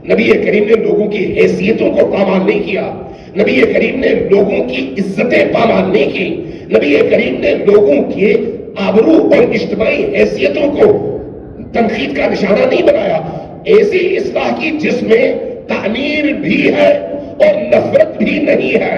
نبی کریم نے لوگوں کی حیثیتوں کو پامال نہیں کیا، نبی کریم نے لوگوں کی عزتیں پامال نہیں کی، نبی کریم نے لوگوں کے آبرو اور اجتماعی حیثیتوں کو تنقید کا نشانہ نہیں بنایا. ایسی اصلاح کی جس میں تعمیر بھی ہے اور نفرت بھی نہیں ہے.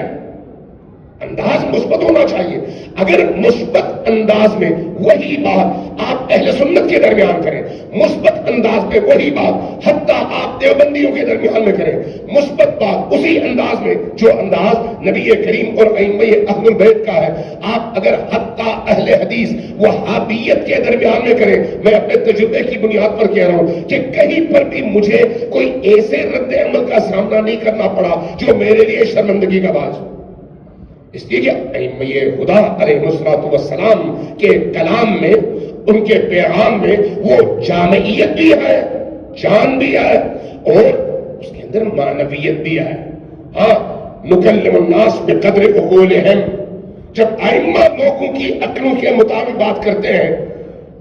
انداز مثبت ہونا چاہیے. اگر مثبت انداز میں وہی بات آپ اہل سنت کے درمیان کریں، مثبت انداز میں وہی بات حتیٰ آپ دیوبندیوں کے درمیان میں کریں، مثبت بات اسی انداز میں جو انداز نبی کریم اور ائمہ اہل البیت کا ہے، آپ اگر حتیٰ اہل حدیث وہابیت کے درمیان میں کریں، میں اپنے تجربے کی بنیاد پر کہہ رہا ہوں کہ کہیں پر بھی مجھے کوئی ایسے رد عمل کا سامنا نہیں کرنا پڑا جو میرے لیے شرمندگی کا باعث ہو. اس لیے کہ ائمہ خدا علیہ الصلوۃ والسلام کے کلام میں، ان کے پیغام میں وہ جامعیت بھی ہے، جان بھی ہے، اور اس کے اندر معنویت بھی ہے. ہاں، نکلم الناس بقدر عقولہم. جب ائمہ لوگوں کی عقلوں کے مطابق بات کرتے ہیں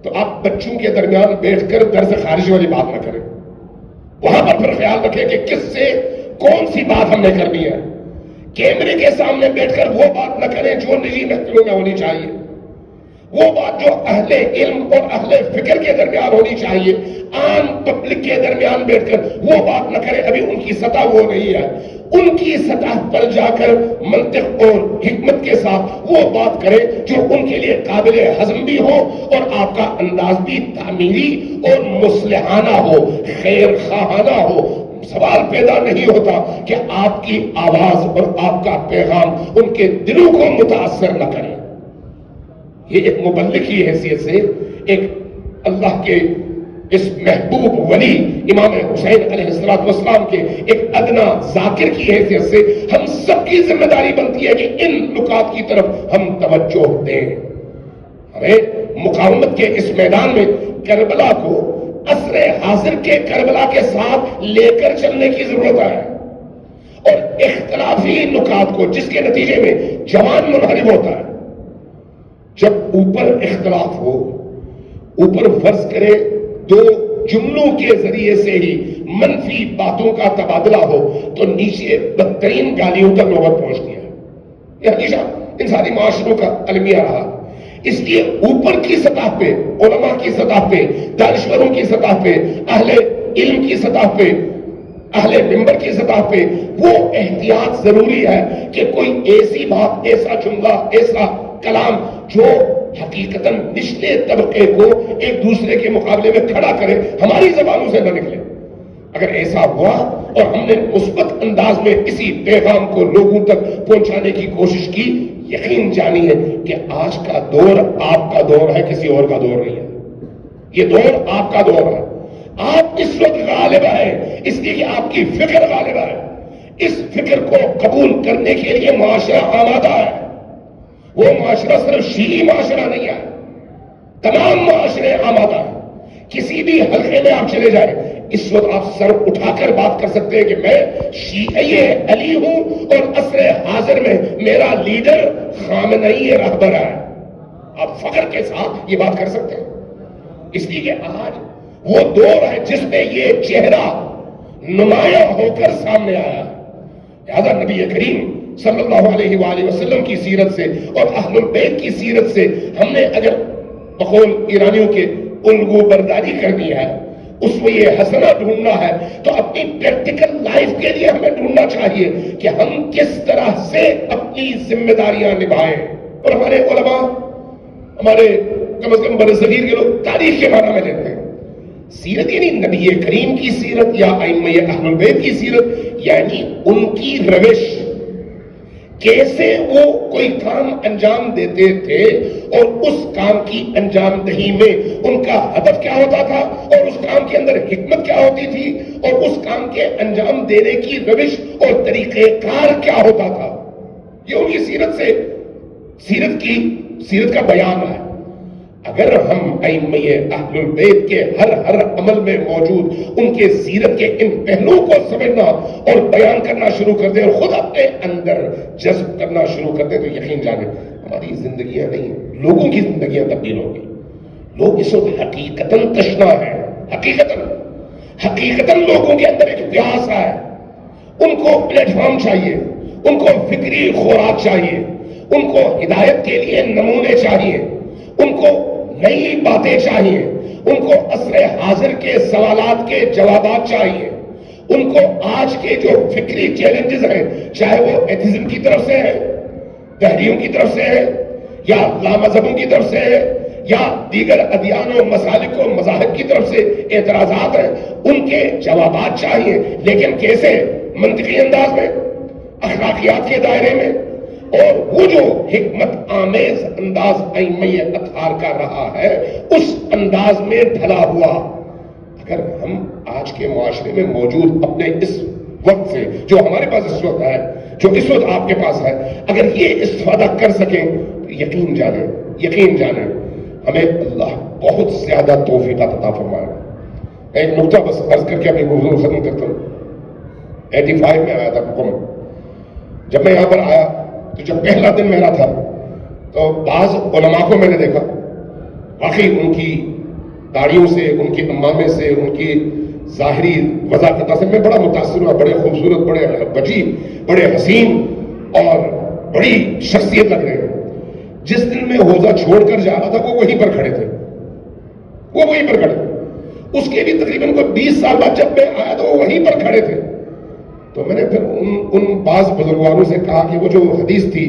تو آپ بچوں کے درمیان بیٹھ کر درس خارج والی بات نہ کریں. وہاں پر پھر خیال رکھیں کہ کس سے کون سی بات ہم نے کرنی ہے. کیمرے کے سامنے بیٹھ کر وہ بات نہ کریں جو نجی محفلوں میں ہونی چاہیے، وہ بات جو اہل علم اور اہل فکر کے درمیان ہونی چاہیے. عام پبلک کے درمیان بیٹھ کر وہ بات نہ کریں، ابھی ان کی سطح وہ نہیں ہے. ان کی سطح پر جا کر منطق اور حکمت کے ساتھ وہ بات کریں جو ان کے لیے قابل ہضم بھی ہو اور آپ کا انداز بھی تعمیری اور مصلحانہ ہو، خیر خواہانہ ہو. سوال پیدا نہیں ہوتا کہ آپ کی آواز اور آپ کا پیغام ان کے دلوں کو متاثر نہ کرے. یہ ایک مبلغ کی حیثیت سے، ایک اللہ کے اس محبوب ولی امام حسین علیہ السلام کے ایک ادنا ذاکر کی حیثیت سے ہم سب کی ذمہ داری بنتی ہے کہ ان نکات کی طرف ہم توجہ دیں. ہمیں مقاومت کے اس میدان میں کربلا کو عصر حاضر کے کربلا کے ساتھ لے کر چلنے کی ضرورت ہے، اور اختلافی نکات کو جس کے نتیجے میں جوان منحرف ہوتا ہے. جب اوپر اختلاف ہو، اوپر فرض کرے دو جملوں کے ذریعے سے ہی منفی باتوں کا تبادلہ ہو تو نیچے بدترین گالیوں تک نوبت پہنچتی ہے. یہ ہمیشہ انسانی معاشروں کا المیہ رہا. اس لیے اوپر کی سطح پہ، علماء کی سطح پہ، دانشوروں کی سطح پہ، اہل علم کی سطح پہ، اہل منبر کی سطح پہ وہ احتیاط ضروری ہے کہ کوئی ایسی بات، ایسا جملہ، ایسا کلام جو حقیقتاً نچلے طبقے کو ایک دوسرے کے مقابلے میں کھڑا کرے، ہماری زبانوں سے نہ نکلے۔ اگر ایسا ہوا اور ہم نے مثبت انداز میں اسی پیغام کو لوگوں تک پہنچانے کی کوشش کی، یقین جانیے کہ آج کا دور آپ کا دور ہے، کسی اور کا دور نہیں ہے۔ یہ دور آپ کا دور ہے۔ آپ اس وقت غالب ہے، اس لیے کہ آپ کی فکر غالب ہے۔ اس فکر کو قبول کرنے کے لیے معاشرہ آمادہ ہے۔ وہ معاشرہ صرف شیعی معاشرہ نہیں ہے، تمام معاشرے آمادہ ہیں۔ کسی بھی حلقے میں آپ چلے جائیں، اس وقت آپ سر اٹھا کر بات کر سکتے ہیں کہ میں شیعی علی ہوں اور عصر حاضر میں میرا لیڈر خامنئی رہبر ہے۔ آپ فخر کے ساتھ یہ بات کر سکتے ہیں، اس لیے کہ آج وہ دور ہے جس میں یہ چہرہ نمایاں ہو کر سامنے آیا ہے۔ لہذا نبی کریم صلی اللہ علیہ وآلہ وسلم کی سیرت سے اور اہل بیت کی سیرت سے ہم نے اگر بقول ایرانیوں کے الگو برداری کرنی ہے، اسوہ حسنہ ڈھونڈنا ہے، تو اپنی پریکٹیکل لائف کے لیے ہمیں ڈھونڈنا چاہیے کہ ہم کس طرح سے اپنی ذمہ داریاں نبھائیں۔ اور ہمارے علماء، ہمارے کم از کم برصغیر کے لوگ تاریخ کے معنی میں لیتے ہیں سیرت، یعنی نبی کریم کی سیرت یا ائمہ اہل بیت کی سیرت، یعنی ان کی روش، کیسے وہ کوئی کام انجام دیتے تھے اور اس کام کی انجام دہی میں ان کا ہدف کیا ہوتا تھا اور اس کام کے اندر حکمت کیا ہوتی تھی اور اس کام کے انجام دینے کی روش اور طریقہ کار کیا ہوتا تھا۔ یہ ان کی سیرت کا بیان ہے۔ اگر ہم ائمہ اہل البیت کے ہر عمل میں موجود ان کے سیرت کے ان پہلوؤں کو سمجھنا اور بیان کرنا شروع کر دیں اور خود اپنے اندر جذب کرنا شروع کر دیں، تو یقین جانیں ہماری زندگیاں نہیں، لوگوں کی زندگیاں تبدیل ہوں گی۔ لوگ اس وقت حقیقتاً تشنا ہے، حقیقتاً لوگوں کے اندر ایک پیاس ہے۔ ان کو پلیٹ فارم چاہیے، ان کو فکری خوراک چاہیے، ان کو ہدایت کے لیے نمونے چاہیے، ان کو نئی باتیں چاہیے، ان کو عصر حاضر کے سوالات کے جوابات چاہیے، ان کو آج کے جو فکری چیلنجز ہیں، چاہے وہ ایتھزم کی طرف سے ہے، دہریوں کی طرف سے ہے، یا لامذہبوں کی طرف سے ہے، یا دیگر ادیان و مسالک و مذاہب کی طرف سے اعتراضات ہیں، ان کے جوابات چاہیے، لیکن کیسے؟ منطقی انداز میں، اخلاقیات کے دائرے میں، اور وہ جو حکمت آمیز انداز ائمہ اطہار کا رہا ہے اس انداز میں ڈھلا ہوا۔ اگر ہم آج کے معاشرے میں موجود اپنے اس وقت سے جو ہمارے پاس اس وقت ہے، جو اس وقت آپ کے پاس ہے، اگر یہ استفادہ کر سکیں تو یقین جانیں ہمیں اللہ بہت زیادہ توفیقات عطا فرمائے گا۔ ایک نقطہ بس عرض کر کے اپنی گفتگو ختم کرتا ہوں۔ 85 میں آیا تھا حکم، جب میں یہاں پر آیا تو جب پہلا دن میرا تھا تو بعض علماء کو میں نے دیکھا، واقعی ان کی داڑھیوں سے، ان کی امامے سے، ان کی ظاہری وضاحت سے میں بڑا متاثر ہوا۔ بڑے خوبصورت، بڑے عجیب، بڑے حسین اور بڑی شخصیت لگ رہے ہیں۔ جس دن میں حوضہ چھوڑ کر جا رہا تھا وہ وہیں پر کھڑے تھے، اس کے بھی تقریباً کوئی 20 سال بعد جب میں آیا تو وہ وہیں پر کھڑے تھے۔ تو میں نے پھر ان بعض بزرگواروں سے کہا کہ وہ جو حدیث تھی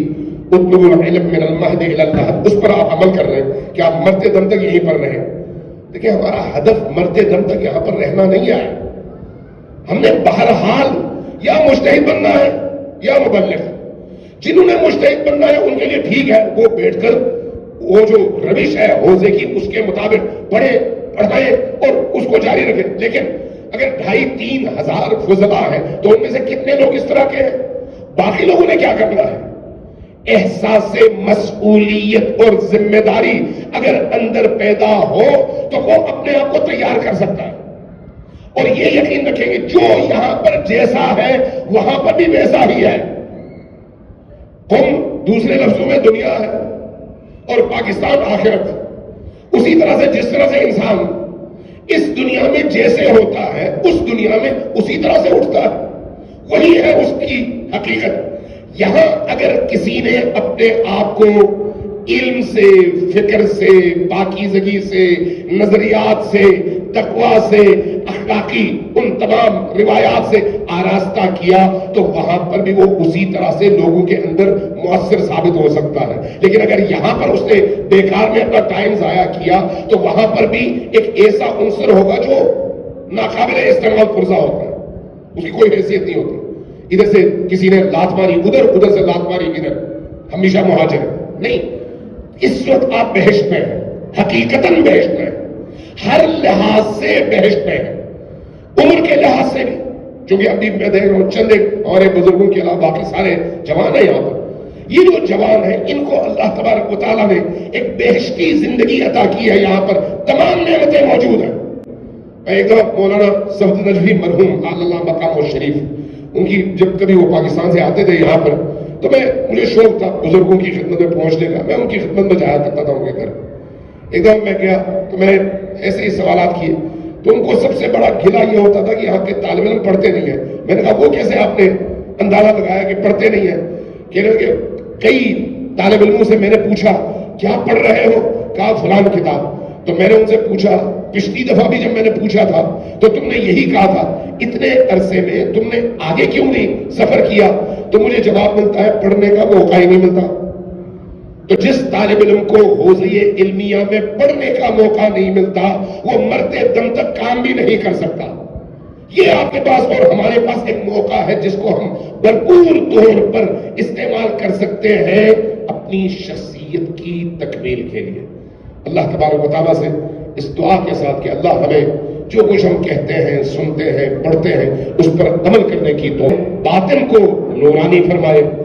اطلب العلم من المہد الی اللحد، اس پر آپ عمل کر رہے ہیں کہ آپ مرتے دم تک یہیں پر رہیں۔ دیکھیں ہمارا ہدف مرتے دم تک یہاں پر رہنا نہیں ہے، ہم نے بہرحال یا مجتہد بننا ہے یا مبلغ۔ جنہوں نے مجتہد بننا ہے ان کے لیے ٹھیک ہے، وہ بیٹھ کر وہ جو روش ہے حوضے کی اس کے مطابق پڑھائے اور اس کو جاری رکھیں، لیکن اگر 2,500-3 ہزار فضلاء ہیں تو ان میں سے کتنے لوگ اس طرح کے ہیں؟ باقی لوگوں نے کیا کرنا ہے؟ احساس مسئولیت اور ذمہ داری اگر اندر پیدا ہو تو وہ اپنے آپ کو تیار کر سکتا ہے، اور یہ یقین رکھیں گے جو یہاں پر جیسا ہے وہاں پر بھی ویسا ہی ہے۔ دوسرے لفظوں میں دنیا ہے اور پاکستان آخرت، اسی طرح سے جس طرح سے انسان اس دنیا میں جیسے ہوتا ہے اس دنیا میں اسی طرح سے اٹھتا ہے، وہی ہے اس کی حقیقت۔ یہاں اگر کسی نے اپنے آپ کو علم سے، فکر سے، پاکیزگی سے، نظریات سے، تقوی سے، اخلاقی ان تمام روایات سے آراستہ کیا تو وہاں پر بھی وہ اسی طرح سے لوگوں کے اندر مؤثر ثابت ہو سکتا ہے. لیکن اگر یہاں پر اس نے بیکار میں اپنا ٹائم ضائع کیا تو وہاں پر بھی ایک ایسا عنصر ہوگا جو ناقابل استعمال پرزہ ہوتا ہے، اس کی کوئی حیثیت نہیں ہوتی. ادھر سے کسی نے لات ماری ادھر، ادھر سے لات ماری ادھر، ہمیشہ مہاجر نہیں. اس وقت آپ بہشت میں ہیں، حقیقتاً بہشت میں ہیں، ہر لحاظ سے بہشت میں ہیں، عمر کے لحاظ سے بھی، چونکہ ابھی میں دیکھ رہا ہوں چند ایک ہمارے بزرگوں کے علاوہ باقی سارے جوان ہیں یہاں پر. یہ جو جوان ہیں ان کو اللہ تبارک و تعالیٰ نے ایک بہشتی زندگی عطا کی ہے، یہاں پر تمام نعمتیں موجود ہیں. میں ایک دفعہ مولانا صفد نجوی مرحوم اللہ مقام و شریف، ان کی جب کبھی وہ پاکستان سے آتے تھے یہاں پر تو مجھے شوق تھا بزرگوں کی خدمت میں پہنچنے کا، میں ان کی خدمت میں جایا کرتا تھا ان کے گھر. ایک دفعہ میں گیا تو میں نے ایسے ہی سوالات کیے تو ان کو سب سے بڑا گھلا یہ ہوتا تھا کہ یہاں کے طالب علم پڑھتے نہیں ہیں. میں نے کہا وہ کیسے آپ نے اندازہ لگایا کہ پڑھتے نہیں ہیں؟ کہ کئی طالب علموں سے میں نے پوچھا کیا پڑھ رہے ہو؟ کہا فلان کتاب. تو میں نے ان سے پوچھا پچھلی دفعہ بھی جب میں نے پوچھا تھا تو تم نے یہی کہا تھا، اتنے عرصے میں تم نے آگے کیوں نہیں سفر کیا؟ تو مجھے جواب ملتا ہے پڑھنے کا موقع ہی نہیں ملتا. تو جس طالب علم کو حوزے علمیہ میں پڑھنے کا موقع نہیں ملتا وہ مرتے دم تک کام بھی نہیں کر سکتا. یہ آپ کے پاس اور ہمارے پاس ایک موقع ہے جس کو ہم بھرپور طور پر استعمال کر سکتے ہیں اپنی شخصیت کی تکمیل کے لیے. اللہ تبارک و تعالیٰ سے اس دعا کے ساتھ کہ اللہ ہمیں جو کچھ ہم کہتے ہیں، سنتے ہیں، پڑھتے ہیں اس پر عمل کرنے کی تو باطن کو نورانی فرمائے.